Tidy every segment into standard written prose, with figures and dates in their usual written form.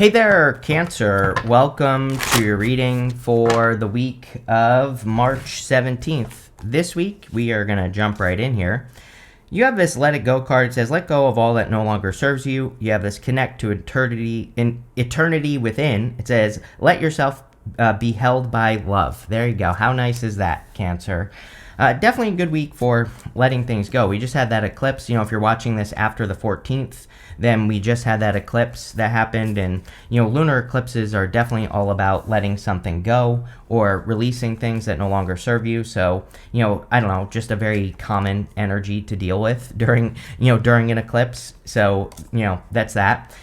Hey there, Cancer. Welcome to your reading for the week of March 17th. This week, we are going to jump right in here. You have this Let It Go card. It says, let go of all that no longer serves you. You have this Connect to eternity within. It says, let yourself be held by love. There you go. How nice is that, Cancer? Definitely a good week for letting things go. We just had that eclipse. If you're watching this after the 14th, then we just had that eclipse that happened. And, lunar eclipses are definitely all about letting something go or releasing things that no longer serve you. So, I don't know, just a very common energy to deal with during an eclipse. So, that's that.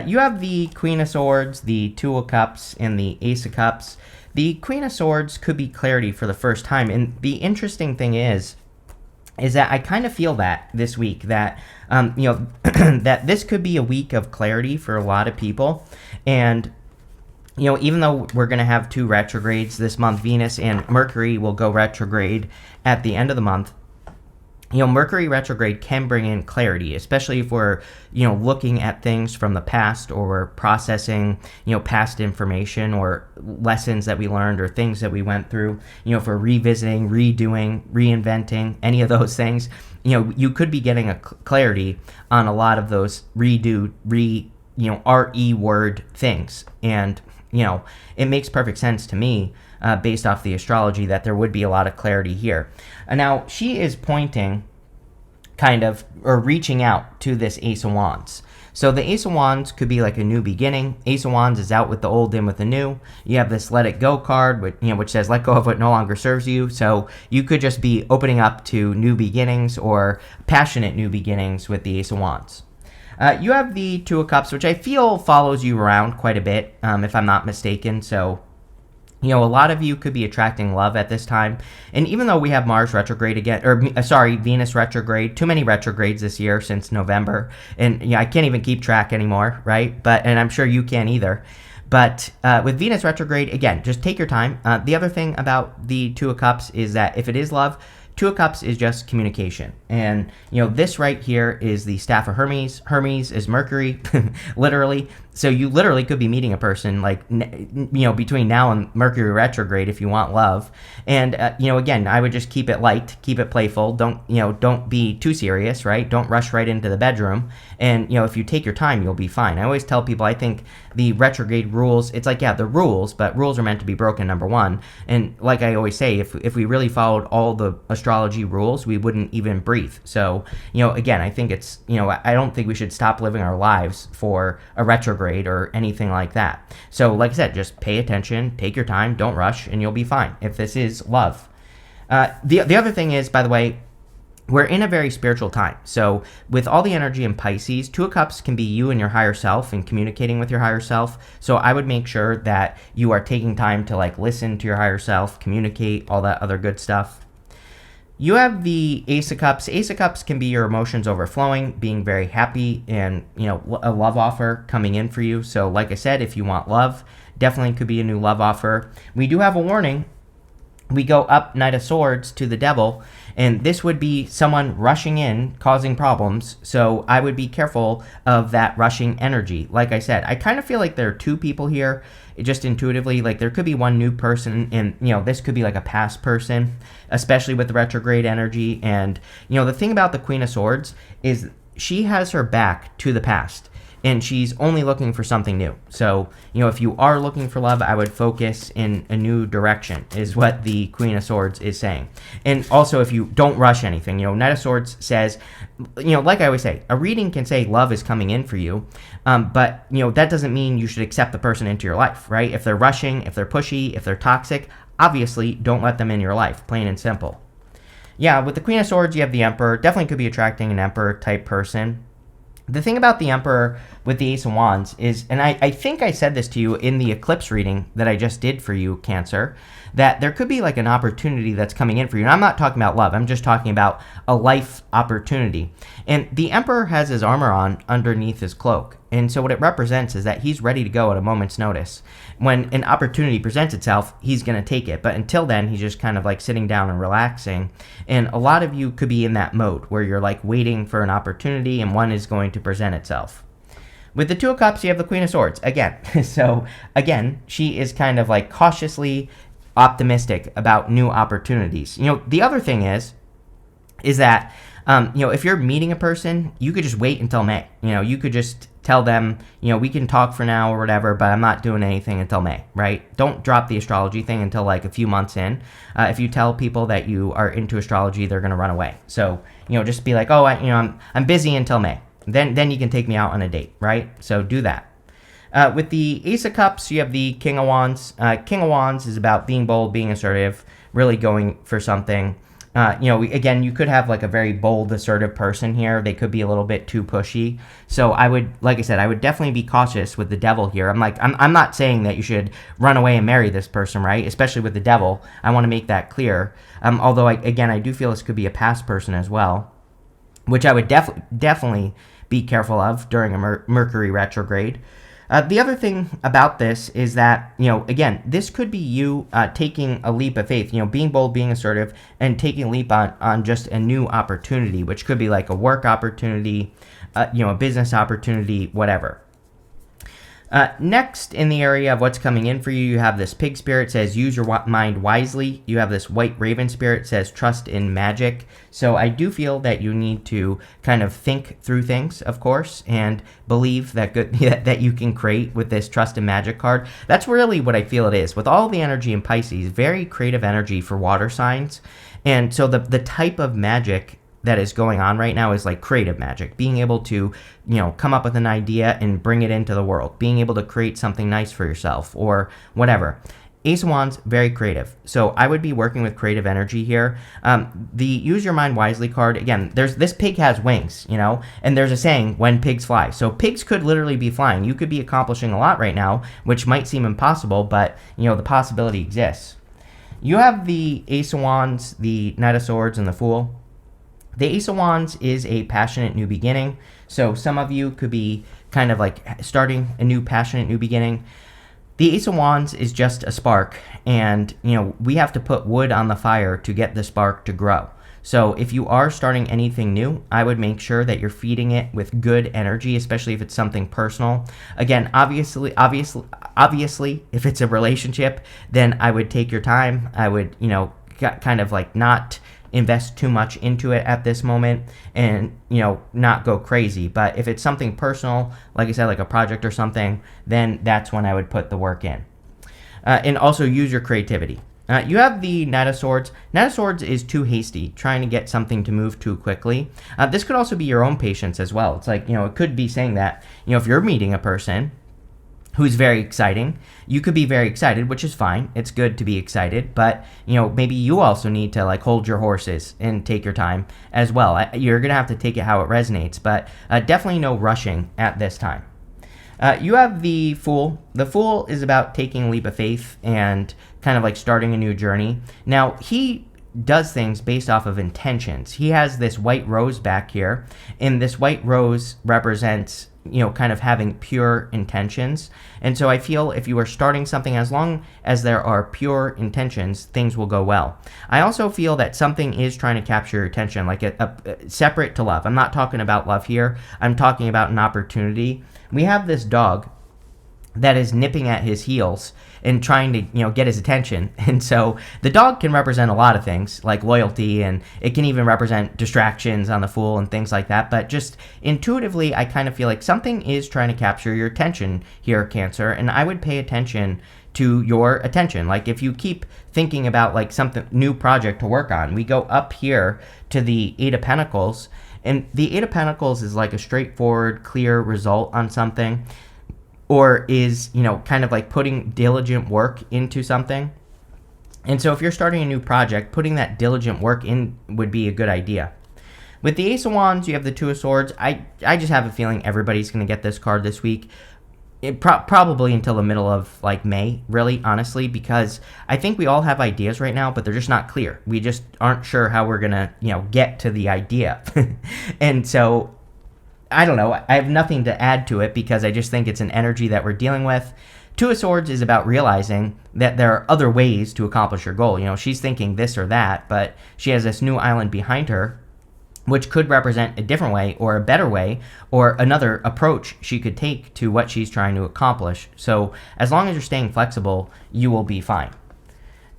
You have the Queen of Swords, the Two of Cups, and the Ace of Cups. The Queen of Swords could be clarity for the first time. And the interesting thing is that I kind of feel that this week, that, that this could be a week of clarity for a lot of people. And, even though we're going to have two retrogrades this month, Venus and Mercury will go retrograde at the end of the month. Mercury retrograde can bring in clarity, especially if we're, looking at things from the past, or we're processing, past information or lessons that we learned or things that we went through. If we're revisiting, redoing, reinventing, any of those things, you could be getting a clarity on a lot of those RE word things. And, it makes perfect sense to me, based off the astrology, that there would be a lot of clarity here. Now, she is pointing or reaching out to this Ace of Wands. So the Ace of Wands could be like a new beginning. Ace of Wands is out with the old, in with the new. You have this Let It Go card, which says let go of what no longer serves you. So you could just be opening up to new beginnings or passionate new beginnings with the Ace of Wands. You have the Two of Cups, which I feel follows you around quite a bit, if I'm not mistaken. So, a lot of you could be attracting love at this time. And even though we have Mars retrograde again, Venus retrograde, too many retrogrades this year since November. And I can't even keep track anymore, right? And I'm sure you can't either. But with Venus retrograde, again, just take your time. The other thing about the Two of Cups is that if it is love, Two of Cups is just communication. And, this right here is the Staff of Hermes. Hermes is Mercury, literally. So you literally could be meeting a person between now and Mercury retrograde if you want love. And, again, I would just keep it light, keep it playful. Don't be too serious, right? Don't rush right into the bedroom. And, if you take your time, you'll be fine. I always tell people, I think the retrograde rules, it's like, yeah, the rules, but rules are meant to be broken, number one. And like I always say, if we really followed all the astrology rules, we wouldn't even breathe. So, again, I think it's, I don't think we should stop living our lives for a retrograde or anything like that. So, like I said, just pay attention, take your time, don't rush, and you'll be fine if this is love. The other thing is, by the way, we're in a very spiritual time. So with all the energy in Pisces, Two of Cups can be you and your higher self and communicating with your higher self. So I would make sure that you are taking time to listen to your higher self, communicate, all that other good stuff. You have the Ace of Cups. Ace of Cups can be your emotions overflowing, being very happy, and, a love offer coming in for you. So like I said, if you want love, definitely could be a new love offer. We do have a warning. We go up Knight of Swords to the Devil, and this would be someone rushing in, causing problems. So I would be careful of that rushing energy. Like I said, I kind of feel like there are two people here, just intuitively. There could be one new person, and, this could be like a past person, especially with the retrograde energy. And, the thing about the Queen of Swords is she has her back to the past, and she's only looking for something new. So, if you are looking for love, I would focus in a new direction, is what the Queen of Swords is saying. And also, if you don't rush anything, Knight of Swords says, like I always say, a reading can say love is coming in for you, but, that doesn't mean you should accept the person into your life, right? If they're rushing, if they're pushy, if they're toxic, obviously don't let them in your life, plain and simple. Yeah, with the Queen of Swords, you have the Emperor. Definitely could be attracting an Emperor type person. The thing about the Emperor with the Ace of Wands is, and I think I said this to you in the eclipse reading that I just did for you, Cancer, that there could be an opportunity that's coming in for you. And I'm not talking about love. I'm just talking about a life opportunity. And the Emperor has his armor on underneath his cloak. And so what it represents is that he's ready to go at a moment's notice. When an opportunity presents itself, he's going to take it. But until then, he's just kind of sitting down and relaxing. And a lot of you could be in that mode where you're waiting for an opportunity and one is going to present itself. With the Two of Cups, you have the Queen of Swords again. So again, she is kind of like cautiously optimistic about new opportunities. The other thing is that if you're meeting a person, you could just wait until May. You could just tell them, we can talk for now or whatever, but I'm not doing anything until May, right? Don't drop the astrology thing until like a few months in. If you tell people that you are into astrology, they're going to run away. So, just be like, oh, I'm busy until May. Then you can take me out on a date, right? So do that. With the Ace of Cups, you have the King of Wands. King of Wands is about being bold, being assertive, really going for something. Again, you could have like a very bold, assertive person here. They could be a little bit too pushy. So I would definitely be cautious with the Devil here. I'm not saying that you should run away and marry this person, right? Especially with the Devil. I want to make that clear. Although, I do feel this could be a past person as well, which I would definitely be careful of during a Mercury retrograde. The other thing about this is that, again, this could be you taking a leap of faith, being bold, being assertive, and taking a leap on just a new opportunity, which could be like a work opportunity, a business opportunity, whatever. Next, in the area of what's coming in for you, you have this Pig Spirit, says use your mind wisely. You have this White Raven Spirit, says trust in magic. So I do feel that you need to kind of think through things, of course, and believe that that you can create with this trust in magic card. That's really what I feel it is. With all the energy in Pisces, very creative energy for water signs. And so the type of magic that is going on right now is like creative magic, being able to, come up with an idea and bring it into the world, being able to create something nice for yourself or whatever. Ace of Wands, very creative. So I would be working with creative energy here. The Use Your Mind Wisely card, again, this pig has wings, and there's a saying, when pigs fly. So pigs could literally be flying. You could be accomplishing a lot right now, which might seem impossible, but, the possibility exists. You have the Ace of Wands, the Knight of Swords, and the Fool. The Ace of Wands is a passionate new beginning. So some of you could be kind of like starting a new passionate new beginning. The Ace of Wands is just a spark, and we have to put wood on the fire to get the spark to grow. So if you are starting anything new, I would make sure that you're feeding it with good energy, especially if it's something personal. Again, obviously, if it's a relationship, then I would take your time. I would, kind of like not invest too much into it at this moment and, not go crazy. But if it's something personal, like I said, like a project or something, then that's when I would put the work in. And also use your creativity. You have the Knight of Swords. Knight of Swords is too hasty, trying to get something to move too quickly. This could also be your own patience as well. It's like, it could be saying that, if you're meeting a person who's very exciting, you could be very excited, which is fine. It's good to be excited, but maybe you also need to like hold your horses and take your time as well. You're gonna have to take it how it resonates, but definitely no rushing at this time. You have the Fool. The Fool is about taking a leap of faith and kind of like starting a new journey. Now, he does things based off of intentions. He has this white rose back here, and this white rose represents kind of having pure intentions. And so I feel if you are starting something, as long as there are pure intentions, things will go well. I also feel that something is trying to capture your attention, like a separate to love. I'm not talking about love here. I'm talking about an opportunity. We have this dog that is nipping at his heels and trying to, get his attention. And so the dog can represent a lot of things like loyalty, and it can even represent distractions on the Fool and things like that. But just intuitively, I kind of feel like something is trying to capture your attention here, Cancer, and I would pay attention to your attention. Like if you keep thinking about like something new project to work on, we go up here to the Eight of Pentacles, and the Eight of Pentacles is like a straightforward, clear result on something, or is, kind of like putting diligent work into something. And so if you're starting a new project, putting that diligent work in would be a good idea. With the Ace of Wands, you have the Two of Swords. I just have a feeling everybody's going to get this card this week. Probably until the middle of like May, really, honestly, because I think we all have ideas right now, but they're just not clear. We just aren't sure how we're going to, get to the idea. And so I don't know. I have nothing to add to it because I just think it's an energy that we're dealing with. Two of Swords is about realizing that there are other ways to accomplish your goal. She's thinking this or that, but she has this new island behind her. which could represent a different way or a better way or another approach she could take to what she's trying to accomplish. So as long as you're staying flexible, you will be fine.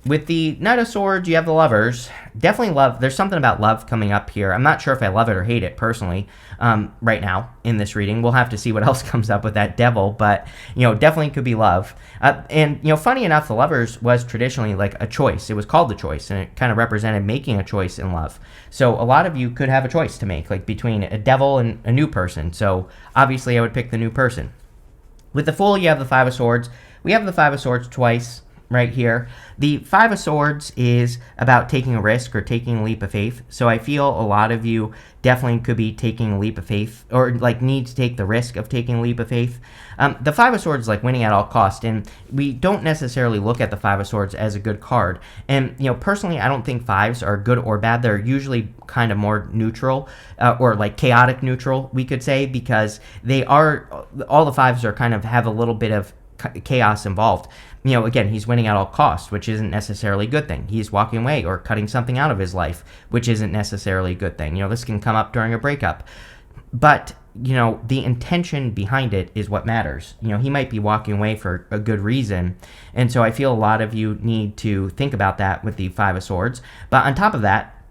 With the Knight of Swords, you have the Lovers. Definitely love. There's something about love coming up here. I'm not sure if I love it or hate it personally right now in this reading. We'll have to see what else comes up with that Devil, but, definitely could be love. And, funny enough, the Lovers was traditionally like a choice. It was called the choice, and it kind of represented making a choice in love. So a lot of you could have a choice to make, like between a Devil and a new person. So obviously I would pick the new person. With the Fool, you have the Five of Swords. We have the Five of Swords twice right here. The Five of Swords is about taking a risk or taking a leap of faith. So I feel a lot of you definitely could be taking a leap of faith or like need to take the risk of taking a leap of faith. The Five of Swords is like winning at all cost, and we don't necessarily look at the Five of Swords as a good card. And, personally, I don't think fives are good or bad. They're usually kind of more neutral or like chaotic neutral, we could say, because they are, all the fives are kind of have a little bit of chaos involved. Again, he's winning at all costs, which isn't necessarily a good thing. He's walking away or cutting something out of his life, which isn't necessarily a good thing. This can come up during a breakup. But, the intention behind it is what matters. He might be walking away for a good reason. And so I feel a lot of you need to think about that with the Five of Swords. But on top of that,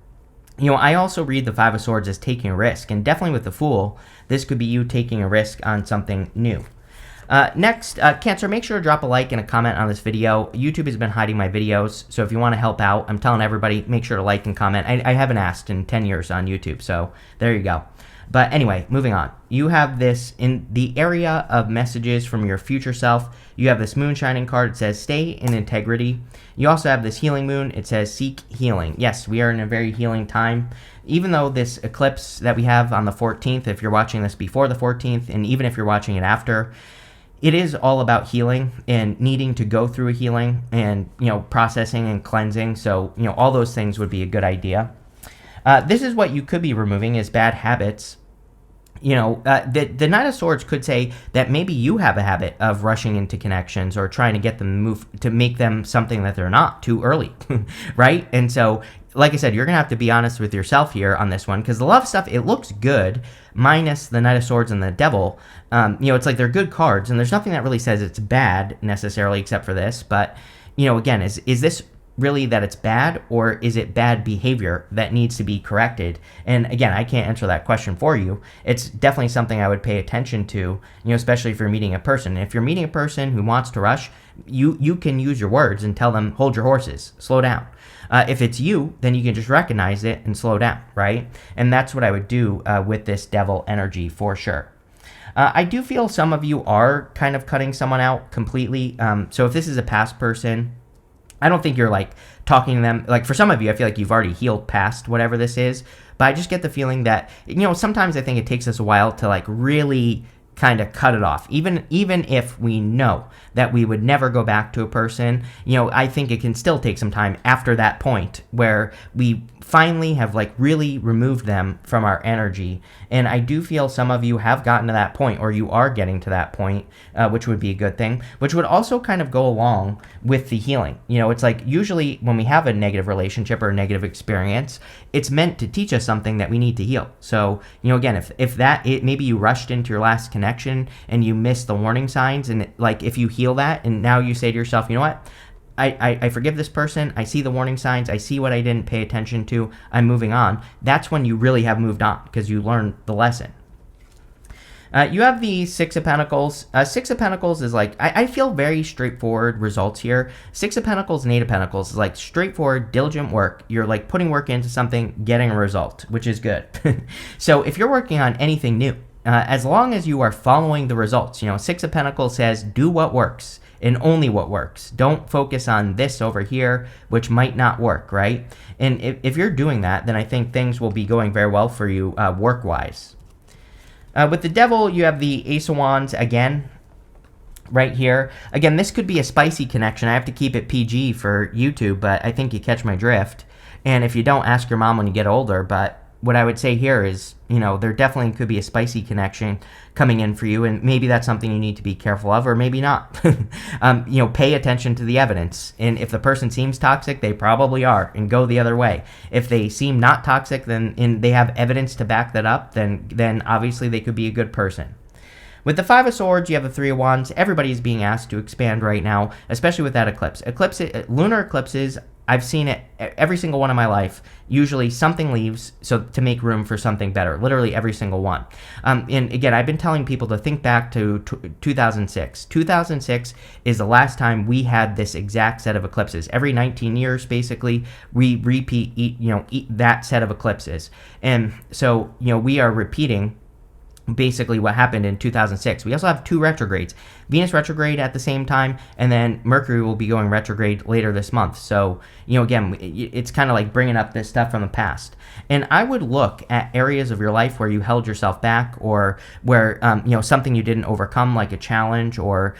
I also read the Five of Swords as taking a risk. And definitely with the Fool, this could be you taking a risk on something new. Next, Cancer, make sure to drop a like and a comment on this video. YouTube has been hiding my videos, so if you want to help out, I'm telling everybody, make sure to like and comment. I haven't asked in 10 years on YouTube, so there you go. But anyway, moving on. You have this in the area of messages from your future self. You have this Moonshining card. It says, stay in integrity. You also have this Healing Moon. It says, seek healing. Yes, we are in a very healing time. Even though this eclipse that we have on the 14th, if you're watching this before the 14th, and even if you're watching it after, it is all about healing and needing to go through a healing and, processing and cleansing. So, all those things would be a good idea. This is what you could be removing is bad habits. The Knight of Swords could say that maybe you have a habit of rushing into connections or trying to get them to move to make them something that they're not too early, right? And so, like I said, you're going to have to be honest with yourself here on this one, because the love stuff, it looks good, minus the Knight of Swords and the Devil. It's like they're good cards, and there's nothing that really says it's bad necessarily except for this. But, again, is this really that it's bad, or is it bad behavior that needs to be corrected? And again, I can't answer that question for you. It's definitely something I would pay attention to, especially if you're meeting a person. If you're meeting a person who wants to rush, you can use your words and tell them, hold your horses, slow down. If it's you, then you can just recognize it and slow down, right? And that's what I would do with this Devil energy for sure. I do feel some of you are kind of cutting someone out completely. So if this is a past person, I don't think you're like talking to them. Like for some of you, I feel like you've already healed past whatever this is. But I just get the feeling that, sometimes I think it takes us a while to like really kind of cut it off. Even if we know that we would never go back to a person, I think it can still take some time after that point where we finally have like really removed them from our energy. And I do feel some of you have gotten to that point, or you are getting to that point, which would be a good thing, which would also kind of go along with the healing. It's like usually when we have a negative relationship or a negative experience, it's meant to teach us something that we need to heal. So, again, if maybe you rushed into your last connection and you missed the warning signs, and if you heal that and now you say to yourself, you know what? I forgive this person. I see the warning signs. I see what I didn't pay attention to. I'm moving on. That's when you really have moved on, because you learned the lesson. You have the Six of Pentacles. Six of Pentacles is like, I feel very straightforward results here. Six of Pentacles and Eight of Pentacles is like straightforward, diligent work. You're like putting work into something, getting a result, which is good. So if you're working on anything new, as long as you are following the results, Six of Pentacles says do what works. And only what works. Don't focus on this over here, which might not work, right? And if you're doing that, then I think things will be going very well for you work-wise. With the Devil, you have the Ace of Wands again, right here. Again, this could be a spicy connection. I have to keep it PG for YouTube, but I think you catch my drift. And if you don't, ask your mom when you get older. But what I would say here is, there definitely could be a spicy connection coming in for you, and maybe that's something you need to be careful of, or maybe not. Pay attention to the evidence, and if the person seems toxic, they probably are, and go the other way. If they seem not toxic, and they have evidence to back that up, then obviously they could be a good person. With the Five of Swords, you have the Three of Wands. Everybody's being asked to expand right now, especially with that eclipse. Lunar eclipses, I've seen it every single one in my life. Usually something leaves so to make room for something better. Literally every single one. And again, I've been telling people to think back to 2006. 2006 is the last time we had this exact set of eclipses. Every 19 years, basically, we repeat that set of eclipses. And so, we are repeating basically what happened in 2006. We also have 2 retrogrades. Venus retrograde at the same time, and then Mercury will be going retrograde later this month. So, again, it's kind of like bringing up this stuff from the past. And I would look at areas of your life where you held yourself back, or where, something you didn't overcome, like a challenge, or,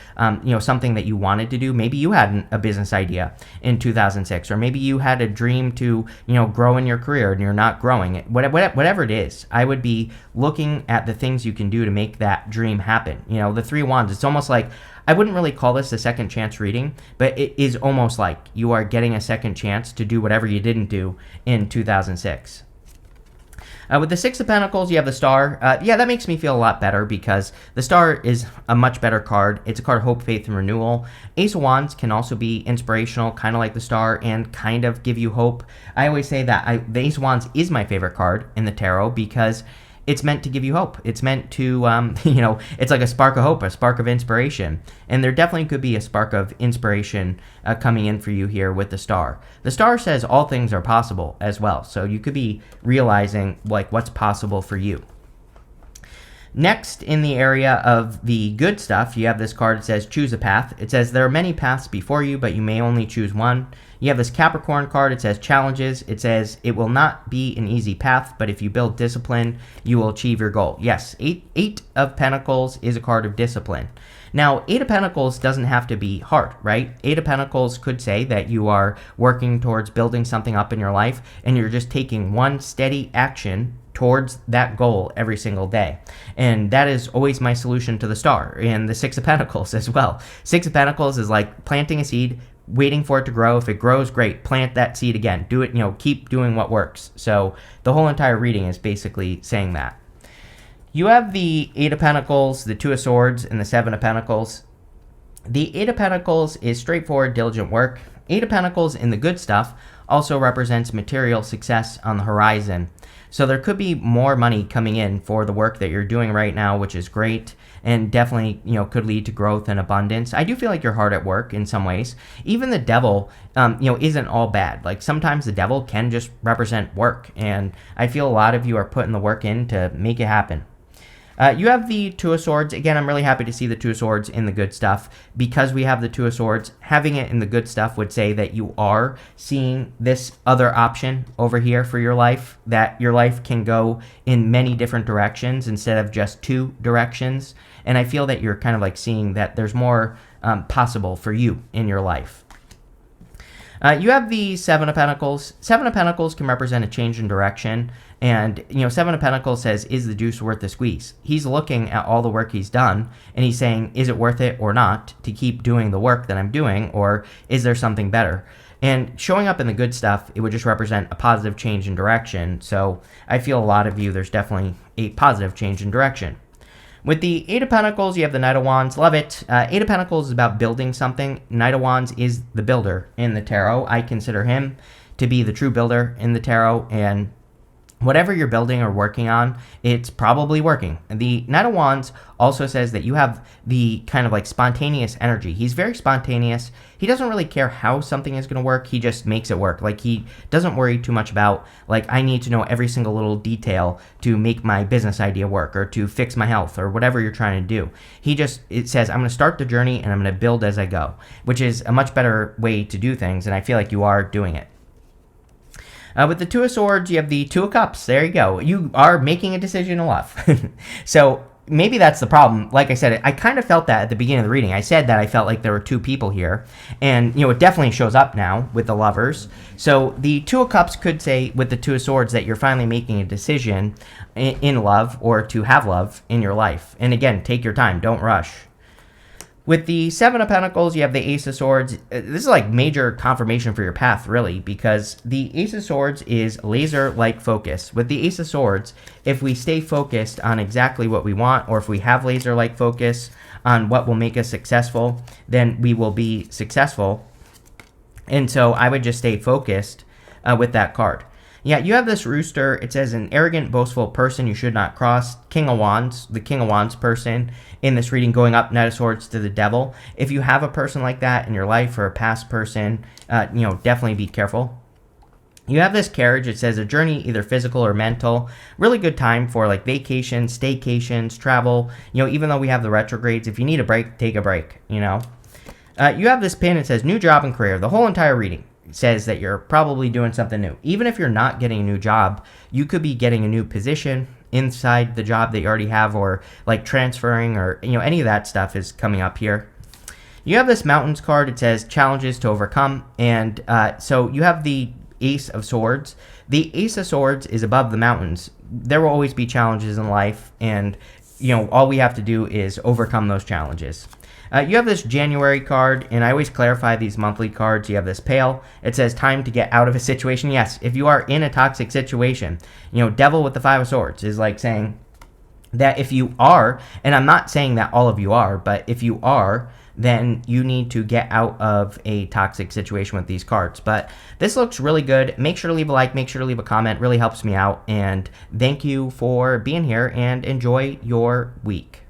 something that you wanted to do. Maybe you had a business idea in 2006, or maybe you had a dream to, grow in your career and you're not growing. Whatever it is, I would be looking at the things you can do to make that dream happen. The Three of Wands, it's almost like, I wouldn't really call this a second chance reading, but it is almost like you are getting a second chance to do whatever you didn't do in 2006. With the Six of Pentacles, you have the Star. That makes me feel a lot better, because the Star is a much better card. It's a card of hope, faith, and renewal. Ace of Wands can also be inspirational, kind of like the Star, and kind of give you hope. I always say that the Ace of Wands is my favorite card in the tarot, because it's meant to give you hope. It's meant to, it's like a spark of hope, a spark of inspiration. And there definitely could be a spark of inspiration coming in for you here with the Star. The Star says all things are possible as well. So you could be realizing what's possible for you. Next, in the area of the good stuff, you have this card that says choose a path. It says there are many paths before you, but you may only choose one. You have this Capricorn card. It says challenges. It says it will not be an easy path, but if you build discipline, you will achieve your goal. Yes, Eight of Pentacles is a card of discipline. Now, Eight of Pentacles doesn't have to be hard, right? Eight of Pentacles could say that you are working towards building something up in your life, and you're just taking one steady action towards that goal every single day. And that is always my solution to the Star, and the Six of Pentacles as well. Six of Pentacles is like planting a seed, waiting for it to grow. If it grows, great. Plant that seed again. Do it, keep doing what works. So the whole entire reading is basically saying that. You have the Eight of Pentacles, the Two of Swords, and the Seven of Pentacles. The Eight of Pentacles is straightforward, diligent work. Eight of Pentacles in the good stuff also represents material success on the horizon. So there could be more money coming in for the work that you're doing right now, which is great, and definitely, could lead to growth and abundance. I do feel like you're hard at work in some ways. Even the devil, isn't all bad. Like, sometimes the devil can just represent work, and I feel a lot of you are putting the work in to make it happen. You have the Two of Swords. Again, I'm really happy to see the Two of Swords in the good stuff. Because we have the Two of Swords, having it in the good stuff would say that you are seeing this other option over here for your life, that your life can go in many different directions instead of just 2 directions. And I feel that you're kind of like seeing that there's more possible for you in your life. You have the Seven of Pentacles. Seven of Pentacles can represent a change in direction. And, Seven of Pentacles says, is the juice worth the squeeze? He's looking at all the work he's done, and he's saying, is it worth it or not to keep doing the work that I'm doing, or is there something better? And showing up in the good stuff, it would just represent a positive change in direction. So I feel a lot of you, there's definitely a positive change in direction. With the Eight of Pentacles, you have the Knight of Wands. Love it. Eight of Pentacles is about building something. Knight of Wands is the builder in the tarot. I consider him to be the true builder in the tarot, and whatever you're building or working on, it's probably working. The Knight of Wands also says that you have the kind of like spontaneous energy. He's very spontaneous. He doesn't really care how something is going to work. He just makes it work. Like, he doesn't worry too much about, like, I need to know every single little detail to make my business idea work, or to fix my health, or whatever you're trying to do. It says, I'm going to start the journey and I'm going to build as I go, which is a much better way to do things. And I feel like you are doing it. With the Two of Swords, you have the Two of Cups. There you go. You are making a decision in love. So maybe that's the problem. Like I said, I kind of felt that at the beginning of the reading. I said that I felt like there were two people here. And, it definitely shows up now with the lovers. So the Two of Cups could say with the Two of Swords that you're finally making a decision in love or to have love in your life. And again, take your time. Don't rush. With the Seven of Pentacles, you have the Ace of Swords. This is like major confirmation for your path, really, because the Ace of Swords is laser-like focus. With the Ace of Swords, if we stay focused on exactly what we want, or if we have laser-like focus on what will make us successful, then we will be successful. And so I would just stay focused with that card. Yeah, you have this rooster. It says an arrogant, boastful person you should not cross. King of Wands, the King of Wands person in this reading going up, Knight of Swords to the Devil. If you have a person like that in your life or a past person, definitely be careful. You have this Carriage. It says a journey, either physical or mental. Really good time for like vacations, staycations, travel. Even though we have the retrogrades, if you need a break, take a break, You have this pin. It says new job and career. The whole entire reading says that you're probably doing something new. Even if you're not getting a new job, you could be getting a new position inside the job that you already have, or like transferring, or any of that stuff is coming up here. You have this Mountains card. It says challenges to overcome, and so you have the Ace of Swords. The Ace of Swords is above the mountains. There will always be challenges in life, and all we have to do is overcome those challenges. You have this January card, and I always clarify these monthly cards. You have this Pail. It says time to get out of a situation. Yes, if you are in a toxic situation, Devil with the Five of Swords is like saying that if you are, and I'm not saying that all of you are, but if you are, then you need to get out of a toxic situation with these cards. But this looks really good. Make sure to leave a like, make sure to leave a comment. Really helps me out. And thank you for being here, and enjoy your week.